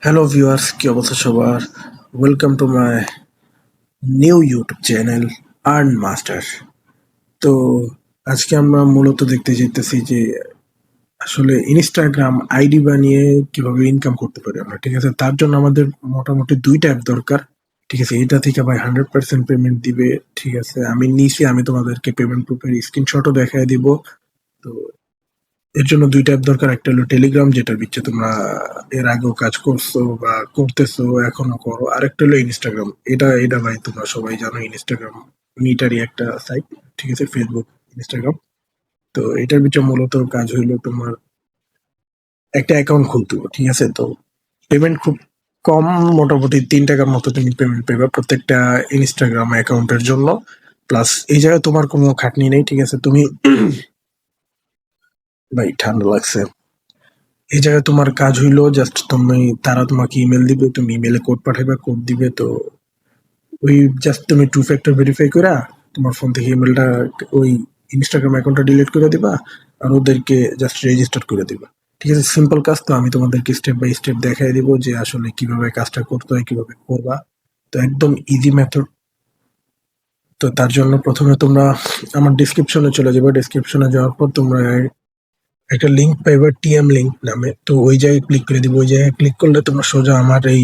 Hello viewers, কি অবস্থা সবার? Welcome to my new YouTube channel earn master. তো আজকে আমরা মূলত দেখতে যেতেছি যে আসলে ইনস্টাগ্রাম আইডি বানিয়ে কিভাবে ইনকাম করতে পারি আমরা। ঠিক আছে, তার জন্য আমাদের মোটামুটি দুইটা অ্যাপ দরকার। ঠিক আছে, এটা থেকে ভাই 100% পেমেন্ট দিবে। ঠিক আছে, আমি নিছি, আমি তোমাদেরকে পেমেন্ট প্রুফের স্ক্রিনশটও দেখায় দিব। তো এর জন্য দুইটা অ্যাপ দরকার। একটা হলো টেলিগ্রাম, যেটার বিচ্ছে তোমরা এর আগেও কাজ করছো বা করতেছো, এখনো করো। আরেকটা হলো ইনস্টাগ্রাম। এটা ভাই তোমরা সবাই জানো, ইনস্টাগ্রাম মিটারই একটা সাইট। ঠিক আছে, ফেসবুক, ইনস্টাগ্রাম। তো এটার ভিতরে মূলত কাজ হইলো তোমার একটা অ্যাকাউন্ট খুলতে হবে। ঠিক আছে, তো পেমেন্ট খুব কম, মোটামুটি 3 টাকার মতো তুমি পেমেন্ট পেবে প্রত্যেকটা ইনস্টাগ্রাম অ্যাকাউন্টের জন্য। প্লাস এই জায়গায় তোমার কোনো খাটনি নেই। ঠিক আছে, তুমি ভাই ঠান্ডা লাগছে। এই জায়গায় তোমার কাজ হইলো জাস্ট তারা তোমাকে ইমেল দিবে, তুমি ইমেলে কোড পাঠাবে, কোড দিবে। তো ওই জাস্ট তুমি টু ফ্যাক্টর ভেরিফাই করা তোমার ফোন থেকে ইমেলটা ওই ইনস্টাগ্রাম অ্যাকাউন্টটা ডিলিট করে দিবা, আর ওদেরকে জাস্ট রেজিস্টার করে দিবা। ঠিক আছে, সিম্পল কাজ। তো আমি তোমাদেরকে স্টেপ বাই স্টেপ দেখাই দিব যে আসলে কিভাবে কাজটা করতে হয়, কিভাবে করবা। তো একদম ইজি মেথড। তো তার জন্য প্রথমে তোমরা আমার ডিসক্রিপশনে চলে যাবে। ডিসক্রিপশনে যাওয়ার পর তোমরা একটা লিঙ্ক পাইবা, টিএম লিঙ্ক নামে। তো ওই জায়গায় ক্লিক করে দিব। ওই জায়গায় ক্লিক করলে তোমরা সোজা আমার এই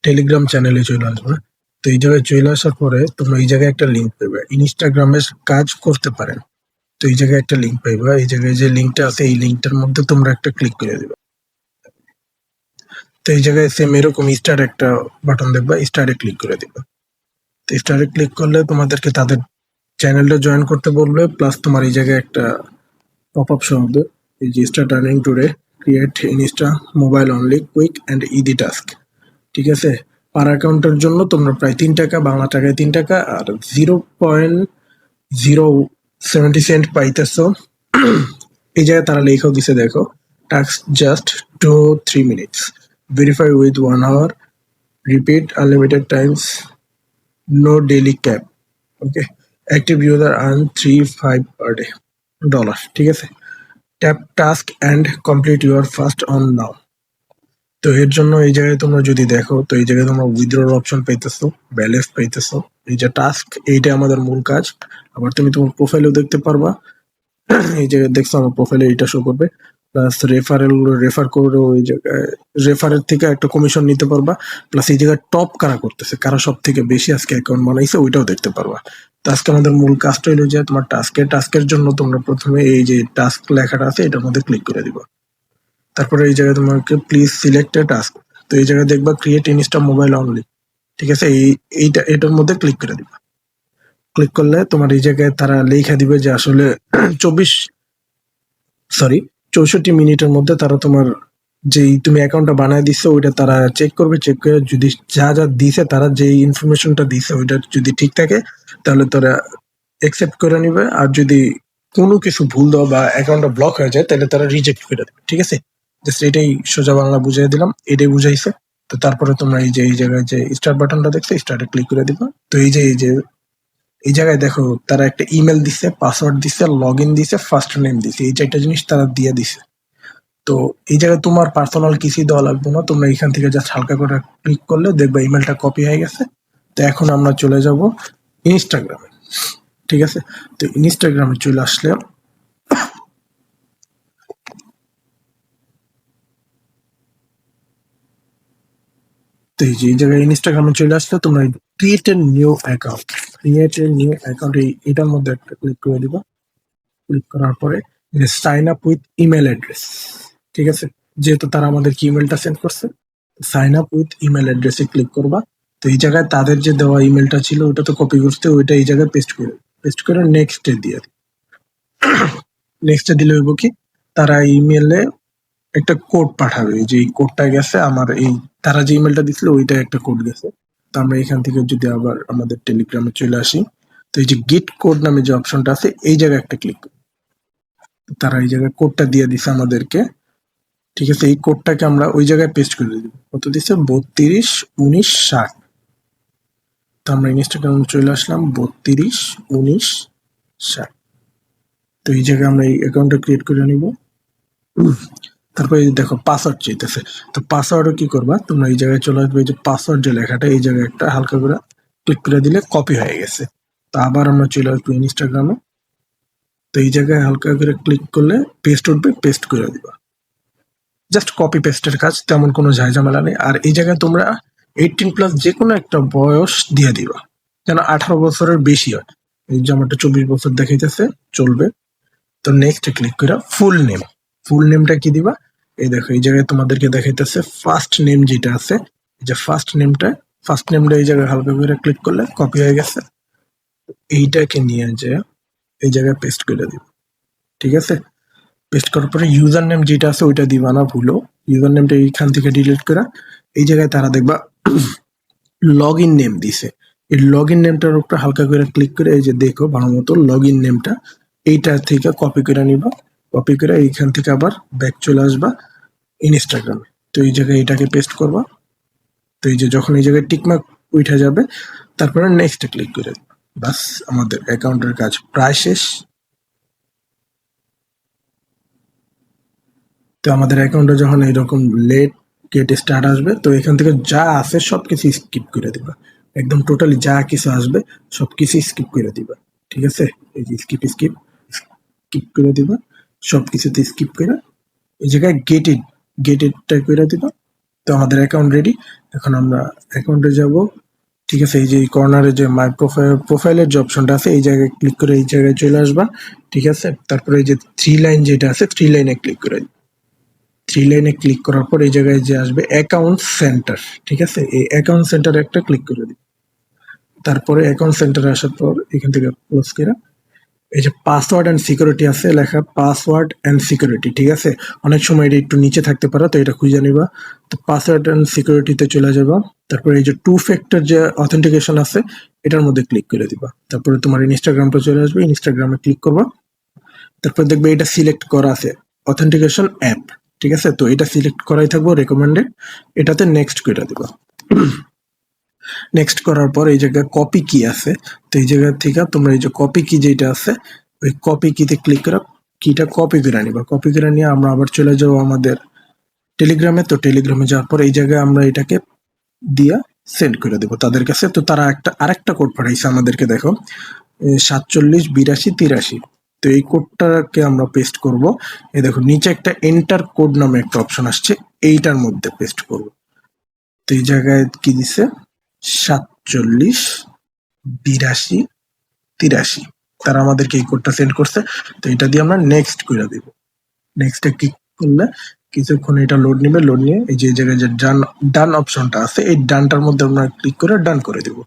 টেলিগ্রাম চ্যানেলে চলে আসবে। তো এই জায়গায় চলে আসার পরে তোমরা এই জায়গায় একটা লিঙ্ক পাইবা, ইনস্টাগ্রামে কাজ করতে পারেন। তো এই জায়গায় একটা লিঙ্ক পাইবা, এই জায়গায় যে লিঙ্কটা আছে এই লিঙ্কটার মধ্যে তোমরা একটা ক্লিক করে দিবা। তো এই জায়গায় সেম এরকম স্টার একটা বাটন দেখবা, স্টারে ক্লিক করে দিবা। তো স্টারে ক্লিক করলে তোমাদেরকে তাদের চ্যানেলটা জয়েন করতে বলবে। প্লাস তোমার এই জায়গায় একটা পপ আপ শো হবে, এই যে start earning today, create Insta mobile only, quick and easy task. ঠিক আছে, পার অ্যাকাউন্টের জন্য তোমরা প্রায় 3 টাকা, বাংলা টাকায় 3 টাকা আর 0.070 সেন্ট পাইতেছো। এই জায়গায় তারা লেখাও দিছে, দেখো, task just 2-3 minutes, verify with 1 hour, repeat unlimited times, no daily cap. Okay, active user earn 3-5 per day dollar. ঠিক আছে, tap task and complete your first one now. তো এর জন্য এই জায়গায় তোমরা যদি দেখো, তো এই জায়গায় তোমরা উইথড্রর অপশন পাইতেছো, ব্যালেন্স পাইতেছো। এই যে টাস্ক, এইটা আমাদের মূল কাজ। আবার তুমি তোমার প্রোফাইলেও দেখতে পারবা। এই জায়গায় দেখছো আমার প্রোফাইলে এটা শো করবে। প্লাস রেফার করে ওই জায়গায় রেফারের থেকে একটা কমিশন নিতে পারবা। প্লাস এই জায়গায় টপ কারা করতেছে, কারা সব থেকে বেশি আজকে অ্যাকাউন্ট বানাইছে, ওইটাও দেখতে পারবা। তো আজকে আমাদের মূল কাজটা হলো যে তোমার টাস্কের জন্য তোমরা প্রথমে এই যে টাস্ক লেখাটা আছে এটার মধ্যে ক্লিক করে দিবা। তারপরে এই জায়গায় তোমাকে প্লিজ সিলেক্ট এ টাস্ক। তো এই জায়গায় দেখবা ক্রিয়েট ইনস্টা মোবাইল অনলি। ঠিক আছে, এটার মধ্যে ক্লিক করে দিবা। ক্লিক করলে তোমার এই জায়গায় তারা লেখা দিবে যে আসলে 24 সরি 64 মিনিটের মধ্যে তারা তোমার যেই তুমি অ্যাকাউন্টটা বানায় দিছো ওইটা তারা চেক করবে। চেক করে যদি যা যা দিছে, তারা যে ইনফরমেশনটা দিছে ওইটা যদি ঠিক থাকে, তাহলে তারা একসেপ্ট করে নিবে। আর যদি কোনো কিছু ভুল দাও বা অ্যাকাউন্টটা ব্লক হয়ে যায়, তাহলে তারা রিজেক্ট করে দেবে। ঠিক আছে, জাস্ট এটাই সোজা বাংলা বুঝিয়ে দিলাম, এটাই বুঝাইছে। তো তারপরে তোমরা এই যে এই জায়গায় যে স্টার্ট বাটনটা দেখছো, স্টার্টে ক্লিক করে দিবা। তো এই যে এই জায়গায় দেখো তারা একটা ইমেল দিছে, পাসওয়ার্ড দিছে, লগ ইন দিছে, ফার্স্ট নেম দিছে, এই 4টা জিনিস তারা দিয়ে দিছে। তো এই জায়গায় তোমার পার্সোনাল কিছুই দেওয়া লাগবে না, তোমরা এখান থেকে জাস্ট হালকা করে ক্লিক করলে দেখবা ইমেলটা কপি হয়ে গেছে। তো এখন আমরা চলে যাব ইনস্টাগ্রামে। ঠিক আছে, তো ইনস্টাগ্রামে চলে আসলে তো এই যে এই জায়গায় ইনস্টাগ্রামে চলে আসলে তোমরা ক্রিয়েট এ নিউ অ্যাকাউন্ট এটার মধ্যে একটা ক্লিক করে দিবা। ক্লিক করার পরে sign up with email address. ঠিক আছে, যেহেতু তারা আমাদেরকে ইমেলটা সেন্ড করছে, সাইন আপ উইথ ইমেল অ্যাড্রেসে ক্লিক করবা। তো এই জায়গায় তাদের যে দেওয়া ইমেলটা ছিল ওটা তো কপি করতে, ওইটা এই জায়গায় পেস্ট করে নেক্সটে দিয়ে দিই। নেক্সটে দিলে হইব কি, তারা ইমেলে একটা কোড পাঠাবে। এই যে এই কোডটা গেছে আমার এই তারা যে ইমেলটা দিছিল ওইটা একটা কোড গেছে। তো আমরা এখান থেকে যদি আবার আমাদের টেলিগ্রামে চলে আসি, তো এই যে গেট কোড নামে যে অপশনটা আছে এই জায়গায় একটা ক্লিক। তারা এই জায়গায় কোডটা দিয়ে দিছে আমাদেরকে। ঠিক আছে, এই কোডটাকে আমরা ওই জায়গায় পেস্ট করে দিব। কত দিছে, 32 19 60। তো আমরা ইনস্টাগ্রামে চলে আসলাম, 32 19 60। তো এই জায়গায় আমরা এই অ্যাকাউন্টটা ক্রিয়েট করে নিব। তারপরে এই দেখো পাসওয়ার্ড চাইতেছে, তো পাসওয়ার্ডও কি করবা তোমরা এই জায়গায় চলে আসবে, এই যে পাসওয়ার্ড যে লেখাটা এই জায়গায় একটা হালকা করে ক্লিক করে দিলে কপি হয়ে গেছে। তো আবার আমরা চলে আসবো ইনস্টাগ্রামে, তো এই জায়গায় হালকা করে ক্লিক করলে পেস্ট উঠবে, পেস্ট করে দিবা। জাস্ট কপি পেস্টের কাজ, তেমন কোনো ঝামেলা নেই। আর এই জায়গায় তোমরা 18+ যে কোনো একটা বয়স দিয়ে দিবা, যেন 18 বছরের বেশি হয়। এই যে আমারটা 24 বছর দেখাইতেছে, চলবে। তো নেক্সট ক্লিক করে ফুল নেম, ফুল নেমটা কি দিবা, এই দেখো এই জায়গায় তোমাদেরকে দেখাইতেছে ফার্স্ট নেম যেটা আছে, এই যে ফার্স্ট নেমটা এই জায়গায় হালকা করে ক্লিক করলে কপি হয়ে গেছে। এইটাকে নিয়ে যে এই জায়গায় পেস্ট করে দিব, ঠিক আছে। পেস্ট করার পরে ইউজার নেম যেটা আছে ওইটা দিবা না ভুলো, ইউজার নেমটা এইখান থেকে ডিলিট করা। এই জায়গায় তারা দেখবা লগ ইন নেম দিছে, এই লগ ইন নেমটার উপর হালকা করে ক্লিক করে এই যে দেখো ভালো মতো লগ ইন নেমটা এইটা থেকে কপি করে নিবা। কপি করে এইখান থেকে আবার ব্যাক চলে আসবা ইনস্টাগ্রামে, তো এই জায়গায় এটাকে পেস্ট করবা। তো এই যে যখন এই জায়গায় টিকমার্ক উঠে যাবে তারপরে নেক্সট ক্লিক করে দিবা, বাস আমাদের অ্যাকাউন্টের কাজ প্রায় শেষ। তো আমাদের অ্যাকাউন্টে যখন এরকম লেট গেট স্টার্ট আসবে, তো এখান থেকে যা আছে সবকিছু স্কিপ করে দিবা, একদম টোটালি যা কিছু আসবে সবকিছু স্কিপ করে দিবা, ঠিক আছে। এই যে স্কিপ স্কিপ স্কিপ করে দিবা, সবকিছুতে স্কিপ করে এই জায়গায় গেট ইটটা করে দিবা। তো আমাদের অ্যাকাউন্ট রেডি। এখন আমরা অ্যাকাউন্টে যাব, ঠিক আছে। এই যে কর্নারে যে মাই প্রোফাইলের যে অপশনটা আছে এই জায়গায় ক্লিক করে এই জায়গায় চলে আসবা, ঠিক আছে। তারপরে এই যে 3 লাইন যেটা আছে 3 লাইনে ক্লিক করে 3 লাইনে ক্লিক করার পর এই জায়গায় যে আসবে অ্যাকাউন্ট সেন্টার, ঠিক আছে, এই অ্যাকাউন্ট সেন্টারে একটা ক্লিক করে দিই। তারপরে অ্যাকাউন্ট সেন্টারে আসার পর এখান থেকে ক্লোজ করে এই যে পাসওয়ার্ড অ্যান্ড সিকিউরিটি আছে লেখা, পাসওয়ার্ড অ্যান্ড সিকিউরিটি, ঠিক আছে। অনেক সময় এটা একটু নিচে থাকতে পারে, তো এটা খুঁজে নিবা। তো পাসওয়ার্ড অ্যান্ড সিকিউরিটিতে চলে যাবা, তারপরে এই যে 2 ফ্যাক্টর যে অথেন্টিকেশন আছে এটার মধ্যে ক্লিক করে দিবা। তারপরে তোমার ইনস্টাগ্রামটা চলে আসবে, ইনস্টাগ্রামে ক্লিক করবা। তারপর দেখবে এটা সিলেক্ট করা আছে অথেন্টিকেশন অ্যাপ, ঠিক আছে। তো এটা সিলেক্ট করাই থাকবো রেকমেন্ডেড, এটাতে নেক্সট করে দিবা। নেক্সট করার পর এই জায়গায় কপি কি আছে, তো এই জায়গা থেকে তোমরা এই যে কপি কি যেটা আছে ওই কপি কিতে ক্লিক করে কিটা কপি করে নিবা। কপি করে নিয়ে আমরা আবার চলে যাবো আমাদের টেলিগ্রামে। তো টেলিগ্রামে যাওয়ার পর এই জায়গায় আমরা এটাকে দিয়া সেন্ড করে দেবো তাদের কাছে। তো তারা আরেকটা কোড পাঠাইছে আমাদেরকে, দেখো 478283। তো এই কোডটাকে আমরা পেস্ট করব। এই দেখো নিচে একটা এন্টার কোড নামে একটা অপশন আসছে, এইটার মধ্যে পেস্ট করব। তো এই জায়গায় কি দিছে 478283, তারা আমাদেরকে এই কোডটা সেন্ড করছে। তো এটা দিয়ে আমরা নেক্সট করে দিব। নেক্সটে ক্লিক করলে কিছুক্ষণ এটা লোড নিবে, লোড নিয়ে এই যে জায়গায় যে ডান অপশনটা আছে এই ডানটার মধ্যে আমরা ক্লিক করে ডান করে দিব।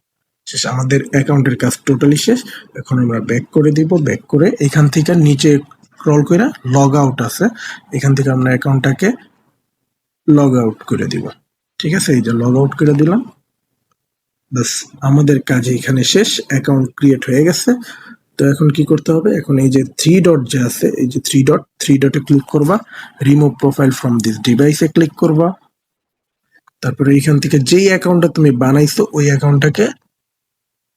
শেষ, আমাদের অ্যাকাউন্টের কাজ টোটালি শেষ। এখন আমরা ব্যাক করে দিব, ব্যাক করে এখান থেকে নিচে স্ক্রল করে লগ আউট আছে, এখান থেকে আমরা অ্যাকাউন্টটাকে লগ আউট করে দিব, ঠিক আছে। এই যে লগ আউট করে দিলাম, বাস আমাদের কাজ এখানে শেষ, অ্যাকাউন্ট ক্রিয়েট হয়ে গেছে। তো এখন কি করতে হবে, এখন এই যে 3 ডট যে আছে এই যে 3 ডটে ক্লিক করবা, রিমুভ প্রোফাইল ফ্রম দিস ডিভাইসে ক্লিক করবা। তারপরে এইখান থেকে যেই অ্যাকাউন্টটা তুমি বানাইছো ওই অ্যাকাউন্টটাকে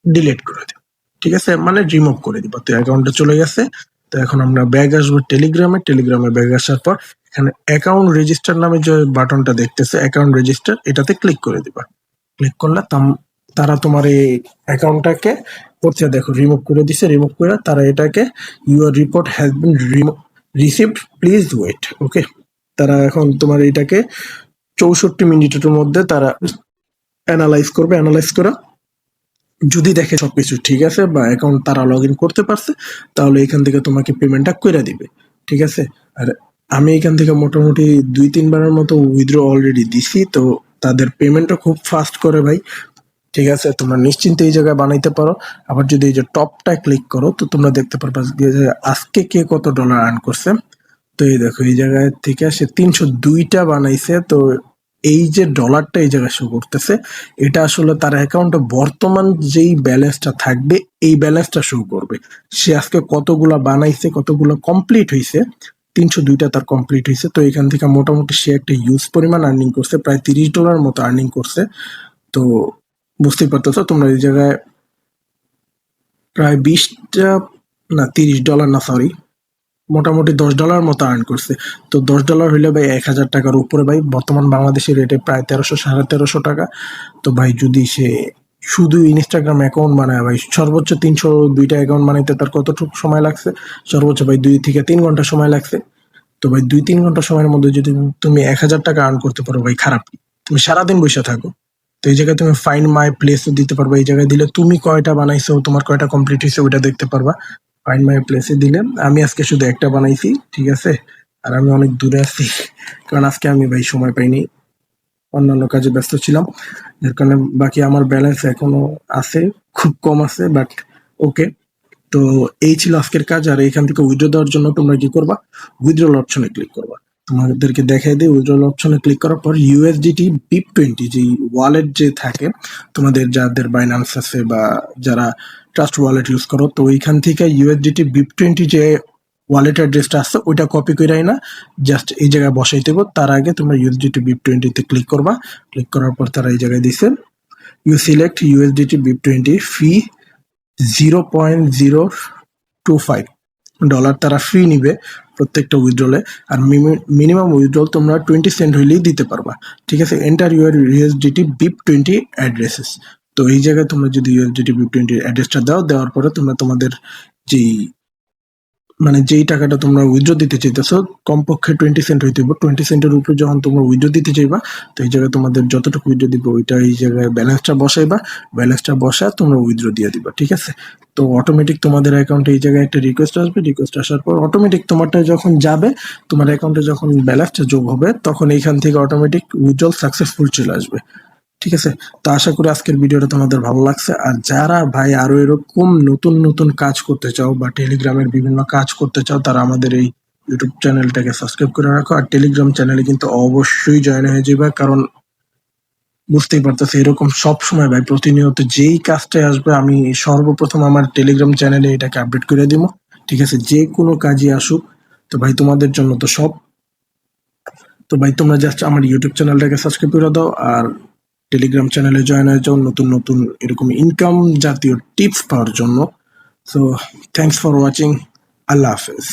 ডিলিট করে দিও, ঠিক আছে, মানে রিমুভ করে দিবা। তো অ্যাকাউন্টটা চলে গেছে। তো এখন আমরা ব্যাগ আসবো টেলিগ্রামে ব্যাগ আসার পর এখানে অ্যাকাউন্ট রেজিস্টার নামে যে বাটনটা দেখতেছে অ্যাকাউন্ট রেজিস্টার, এটাতে ক্লিক করে দিবা। ক্লিক করলে তারা তোমার এই অ্যাকাউন্টটাকে করছে, দেখো রিমুভ করে দিছে। রিমুভ করে তারা এটাকে your report has been received, please wait, okay. তারা এখন তোমার এটাকে 64 মিনিটের মধ্যে তারা অ্যানালাইজ করবে। অ্যানালাইজ করা যদি দেখে সবকিছু ঠিক আছে বা অ্যাকাউন্ট তারা লগ ইন করতে পারছে, তাহলে এখান থেকে তোমাকে পেমেন্টটা করে দিবে, ঠিক আছে। আর আমি এখান থেকে মোটামুটি 2-3 বারের মতো উইথড্র অলরেডি দিছি, তো তাদের পেমেন্টও খুব ফাস্ট করে ভাই, ঠিক আছে। তোমরা নিশ্চিন্তে এই জায়গায় বানাইতে পারো। আবার যদি এই যে টপটা ক্লিক করো তো তোমরা দেখতে পারবা যে আজকে কে কত ডলার আর্ন করছে। তো এই দেখো এই জায়গায় থেকে সে 302টা বানাইছে। তো এই যে ডলারটা এই জায়গায় শো করতেছে এটা আসলে তার অ্যাকাউন্টে বর্তমান যেই ব্যালেন্সটা থাকবে এই ব্যালেন্সটা শো করবে। সে আজকে কতগুলা বানাইছে, কতগুলো কমপ্লিট হয়েছে, 302টা তার কমপ্লিট হয়েছে। তো এখান থেকে মোটামুটি সে একটা ইউজ পরিমাণ আর্নিং করছে, প্রায় $30 মতো আর্নিং করছে। তো বুঝতেই পারতেছো তোমরা এই জায়গায় প্রায় 20টা না $30 না, সরি, মোটামুটি $10 মতো আর্ন করছে। তো $10 হইলে ভাই 1,000 টাকার উপরে ভাই, বর্তমান বাংলাদেশি রেটে প্রায় 1300 1350 টাকা। তো ভাই যদি সে শুধু ইনস্টাগ্রাম অ্যাকাউন্ট বানায় ভাই, সর্বোচ্চ 302টা অ্যাকাউন্ট বানাইতে তার কতটুকু সময় লাগছে? সর্বোচ্চ ভাই 2 থেকে 3 ঘন্টা সময় লাগছে। তো ভাই 2-3 ঘন্টা সময়ের মধ্যে যদি তুমি 1,000 টাকা আর্ন করতে পারো ভাই, খারাপ কি? তুমি সারাদিন বসে থাকো। তো এই জায়গায় তুমি ফাইন্ড মাই প্লেসও দিতে পারবা। এই জায়গায় দিলে তুমি কয়টা বানাইছো, তোমার কয়টা কমপ্লিট হয়েছে ওইটা দেখতে পারবা। ফাইন্ড মাই প্লেসে দিলে আমি আজকে শুধু একটা বানাইছি, ঠিক আছে? আর আমি অনেক দূরে আছি, কারণ আজকে আমি ভাই সময় পাইনি, অন্যান্য কাজে ব্যস্ত ছিলাম, যার কারণে বাকি আমার ব্যালেন্স এখনো আছে, খুব কম আছে, বাট ওকে। তো এই ছিল আজকের কাজ। আর এখান থেকে উইথড্র দেওয়ার জন্য তোমরা কি করবা? উইথড্রল অপশনে ক্লিক করবা। তোমাদেরকে দেখাই দিই, উইথড্রল অপশনে ক্লিক করার পর ইউএসডিটি BIP20 যে ওয়ালেট যে থাকে, তোমাদের যাদের বাইন্যান্স আছে বা যারা ট্রাস্ট ওয়ালেট ইউজ করো, তো ওইখান থেকে ইউএসডিটি BIP20 যে ওয়ালেট অ্যাড্রেসটা আছে ওইটা কপি কইরাই না, জাস্ট এই জায়গায় বসাইতে হবে। তার আগে তোমরা ইউএসডিটি BIP20 তে ক্লিক করবা। ক্লিক করার পর তারা এই জায়গায় দিছে, ইউ সিলেক্ট ইউএসডিটি BIP20 ফি $0.025 তারা ফ্রি নিবে প্রত্যেকটা উইথড্রলে। আর মিনিমাম উইথড্রল তোমরা 20 সেন্ট হইলেই দিতে পারবা, ঠিক আছে? Enter your USDT BIP20 addresses. তো এই জায়গায় তোমরা যদি ইউএসডিটি BIP20 অ্যাড্রেসটা দাও, দেওয়ার পরে তোমরা তোমাদের যেই মানে যেই টাকাটা তোমরা উইথড্র দিতে চাইতেছো, কমপক্ষে 20 সেন্ট হইতে হবে। 20 সেন্টের উপরে যখন তোমরা উইথড্র দিতে চাইবা, তো এই জায়গায় তোমাদের যতটুকু উইথড্র দিবে ওইটা এই জায়গায় ব্যালেন্সটা বসাইবা, ব্যালেন্সটা বসা তোমরা উইথড্র দিয়ে দিবা, ঠিক আছে? তো অটোমেটিক তোমাদের অ্যাকাউন্টে এই জায়গায় একটা রিকোয়েস্ট আসবে, রিকোয়েস্ট আসার পর অটোমেটিক তোমারটা যখন যাবে, তোমার অ্যাকাউন্টে যখন ব্যালেন্সটা যোগ হবে, তখন এইখান থেকে অটোমেটিক উইথড্রল সাকসেসফুল চলে আসবে, ঠিক আছে? তো আশা করি আজকের ভিডিওটা তোমাদের ভালো লাগছে। আর যারা ভাই আরো এরকম নতুন নতুন কাজ করতে চাও বা টেলিগ্রামের বিভিন্ন কাজ করতে চাও, তারা আমাদের এই ইউটিউব চ্যানেলটাকে সাবস্ক্রাইব করে রাখো। আর টেলিগ্রাম চ্যানেলে কিন্তু অবশ্যই জয়েন হয়ে যাবে, কারণ বুঝতেই পারতেছি এরকম সব সময় ভাই প্রতিনিয়ত যেই কাজটাই আসবে, আমি সর্বপ্রথম আমার টেলিগ্রাম চ্যানেলে এটাকে আপডেট করে দিব, ঠিক আছে? যে কোনো কাজই আসুক, তো ভাই তোমাদের জন্য তো সব। তো ভাই তোমরা জাস্ট আমার ইউটিউব চ্যানেলটাকে সাবস্ক্রাইব করে দাও আর টেলিগ্রাম চ্যানেলে জয়েন হয়ে যাও নতুন নতুন এরকম ইনকাম জাতীয় টিপস পাওয়ার জন্য। So thanks for watching. আল্লাহ হাফেজ।